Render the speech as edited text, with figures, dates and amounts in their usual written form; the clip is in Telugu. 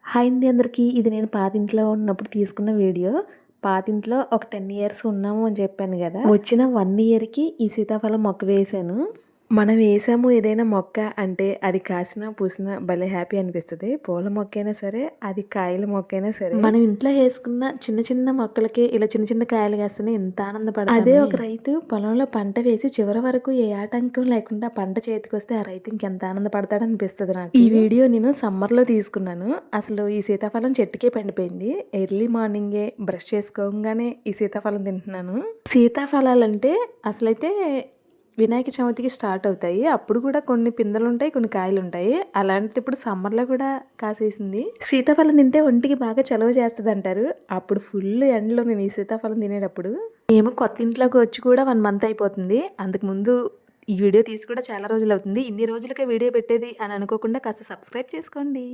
హాయ్ అండి అందరికీ. ఇది నేను పాతింట్లో ఉన్నప్పుడు తీసుకున్న వీడియో. పాతింట్లో ఒక 10 ఇయర్స్ ఉన్నాము అని చెప్పాను గదా! వచ్చిన 1 ఇయర్‌కి ఈ సీతాఫలం మొక్క వేశాను. మనం వేసాము ఏదైనా మొక్క అంటే అది కాసినా, పూసినా భలే హ్యాపీ అనిపిస్తది. పూల మొక్కైనా సరే, అది కాయల మొక్కైనా సరే. మనం ఇంట్లో వేసుకున్న చిన్న చిన్న మొక్కలకి ఇలా చిన్న చిన్న కాయలు కాస్తేనే ఎంత ఆనందపడతామే. అదే ఒక రైతు పొలంలో పంట వేసి చివరి వరకు ఏ ఆటంకం లేకుండా పంట చేతికొస్తే ఆ రైతు ఇంకెంత ఆనందపడతాడు అనిపిస్తది నాకు. ఈ వీడియో నేను సమ్మర్‌లో తీసుకున్నాను. అసలు ఈ సీతాఫలం చెట్టుకే పండిపోయింది. ఎర్లీ మార్నింగే బ్రష్ చేసుకోగానే ఈ సీతాఫలం తింటున్నాను. సీతాఫలాలంటే అసలైతే వినాయక చవితికి స్టార్ట్ అవుతాయి. అప్పుడు కూడా కొన్ని పిందెలుంటాయి, కొన్ని కాయలుంటాయి. అలాంటిది ఇప్పుడు సమ్మర్‌లో కూడా కాసేసింది. సీతాఫలం తింటే ఒంటికి బాగా చలవ చేస్తదంటారు. అప్పుడు ఫుల్ ఎండలో నేను ఈ సీతాఫలం తినేటప్పుడు. మేము కొత్త ఇంట్లోకి వచ్చి కూడా 1 మంత్ అయిపోతుంది. అంతకుముందు ఈ వీడియో తీసి కూడా చాలా రోజులవుతుంది. ఇన్ని రోజులకే వీడియో పెట్టేది అని అనుకోకుండా కాస్త సబ్స్క్రైబ్ చేసుకోండి.